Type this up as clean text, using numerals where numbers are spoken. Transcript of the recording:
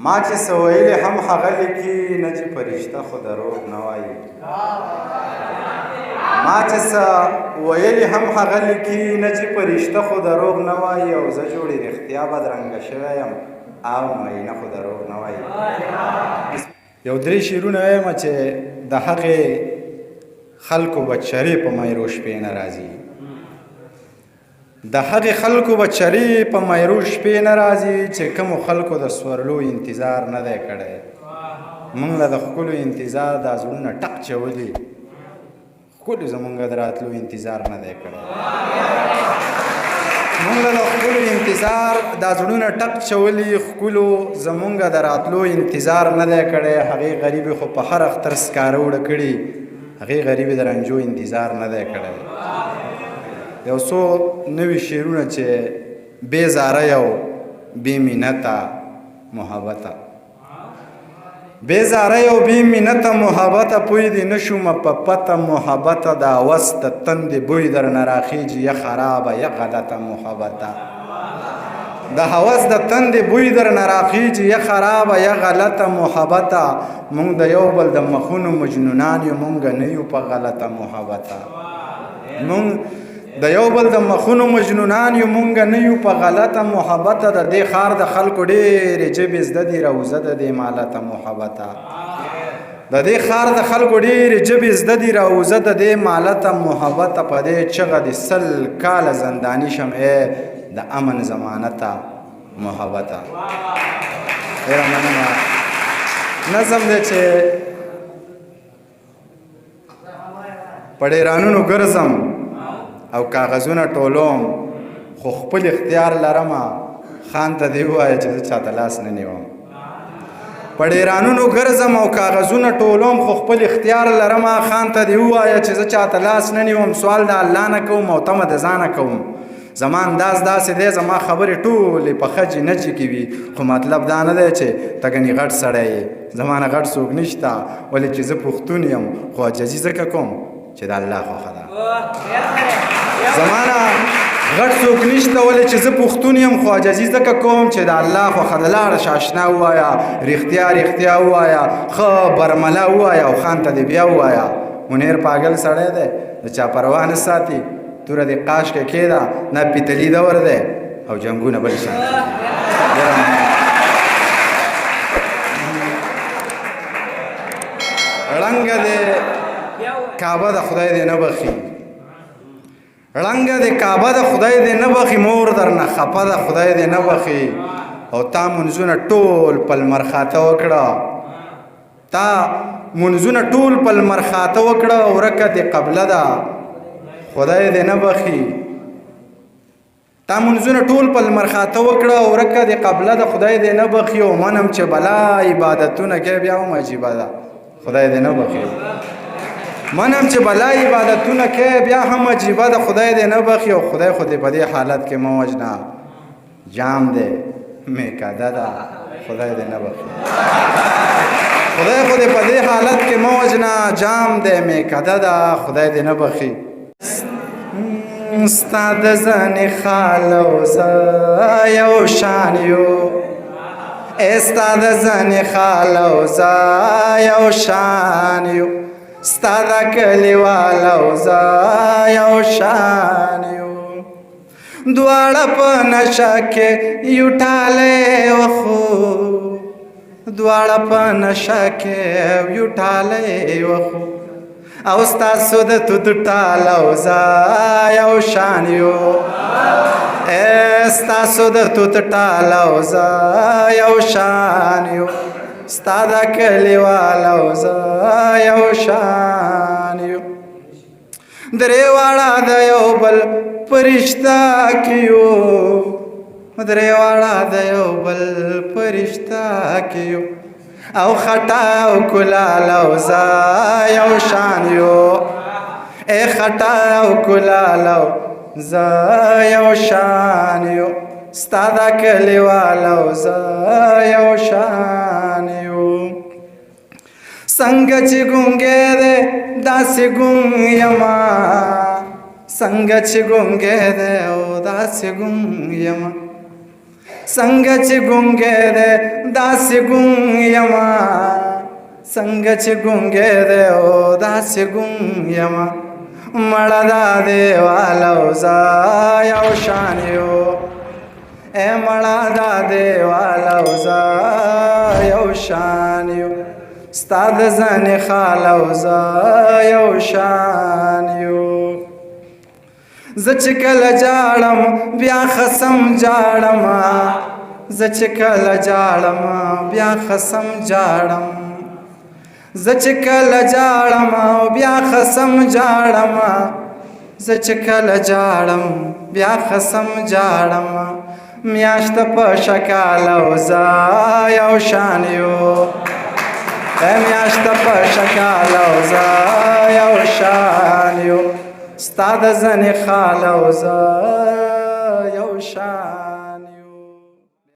ما چې څه ویلي هم هغه لیکي نه چې فرشته خو دروغ نه وایي ما چې څه ویلي هم هغه لیکي نه چې فرشته خو دروغ نه وایي او زه جوړې رښتیا بدرنګه شوی یم او معینه خو دروغ نه وایي یو درې شعرونه وایم چې د هغې خلکو بچرې په میرو شپې نه راځي د هغې خلکو بچرې په میرو شپې نه راځي چې کومو خلکو د سورلو انتظار نه دی کړی موږ له د ښکلو انتظار دا زړونه ټک چولي ښکلو زموږ د راتلو انتظار نه دی کړی موږ له د ښکلو انتظار دا زړونه ټک چولي ښکلو زموږ د راتلو انتظار نه دی کړی هغې غریبې خو په هر اختر سکاره وړه کړي هغې غریبې د رنجو انتظار نه دی کړی یو څو نوي شعرونه چې بې زاره او بې منته محبته بې زاره او بې منته محبته پوی دې نه شومه په پته محبته د هوس د تندې بوی درنه راخیږي یا خرابه یا غلطه محبته د هوس د تندې بوی درنه راخیږي یا خرابه یا غلطه محبته موږ د یو بل د مخونو مجنونان یو موږ نه یو په غلطه محبته موږ د یو بل د مخونو مجنونان یو مونږ نه یو په غلطه محبته د دې ښار د خلکو ډېرې ژبې زده دي روزه د دې مالته محبته د دې ښار د خلکو ډېرې ژبې زده دي روزه د دې مالته محبته په دې چغه د 100 کاله زنداني شم د امن ضمانته محبته ډېره مننه نظم دی چې په ډېرانونو ګرځم او کاغذونه ټولوم خو خپل اختیار لرمه خان ته دې ووایه چې زه چاته لاس نه نیوم په ډېرانونو ګرځم او کاغذونه ټولوم خو خپل اختیار لرمه خان ته دې ووایه چې زه چاته لاس نه نیوم سوال د الله نه کوم او تمه د ځانه کوم زما انداز داسې دی زما خبرې ټولې په خجې نجې کې وي خو مطلب دا نه دی چې ته ګنې غټ سړی یې زما نه غټ څوک نشته ولې چې زه پښتون یم خو عاجزي ځکه کوم چې د الله خوښه ده زما نه غټ څوک نشته ولې چې زه پښتون یم خو عاجزي ځکه کوم چې د الله خوښه ده لاړه شه اشنا ووایه رښتیا رښتیا ووایه ښه برمله ووایه او خان ته دې بیا ووایه منیر پاگل سړی دی د چا پروا نه ساتي توره دې قاش کې کېده نه پیتلي دور دی او جنګونه بل شان ړنګه دې کعبه د خدای دې نه بخي ړنګه دې کعبه د خدای دې نه بخي مور درنه خفه د خدای دې نه بخي او تا منځونه ټول په لمر خاته وکړه تا منځونه ټول په لمر خاته وکړه ورکه دې قبله ده خدای دې نه بخي تا منځونه ټول په لمر خاته وکړه ورکه دې قبله ده خدای دې نه بخي او منم چې بلا عبادتونه کوي بیا هم عجیبه ده خدای دې نه بخي منم چې بلا عبادتونه کوي بیا هم عجیبه ده خدای دې نه بخي او خدای خو دې په دې حالت کې مه وژنه جام دی میکده ده خدای دې نه بخي خدای خو دې په دې حالت کې مه وژنه جام دی میکده ده خدای دې نه بخي ستا د زنې خاله او زه یو شان یو ستا د زنې خاله او زه یو شان یو ستا د کلیواله او زه یو شان یو دواړه په نشه کې یو ټالی وخو دواړه په نشه کې یو ټالی وخو او ستاسو د توت ټاله او زه یو شان یو ستاسو د توت ټاله او زه یو شان یو ستا د کلیواله او زه یو شان یو درې واړه د یو بل په رشته کې یو درې واړه د یو بل په رشته کې یو او خټه او کلاله او زه یو شان یو خټه او کلاله او زه یو شان یو ستا د کلیواله او زه یو شان یو څنګه چې ګونګی دی داسې ګونګ یمه څنګه چې ګونګی دی او داسې ګونګ یمه څنګه چې ګونګی دی داسې ګونګ یمه څنګه چې ګونګی دی او داسې ګونګ یمه مړه دا دیوال او زه یو شان یو ای مړه دا دیوال او زه یو شان یو ستا د زنې خال او زه یو شان یو زه چې کله جاړم بیا خصم جاړم زه چې کله جاړم بیا خصم جاړم زه چې کله جاړم بیا خصم جاړم زه چې کله جاړم بیا خصم جاړم میاشت په شکال او زه یو شان یو میاشت په شکال او زه یو شان یو ستا د زنې خال او زه یو شان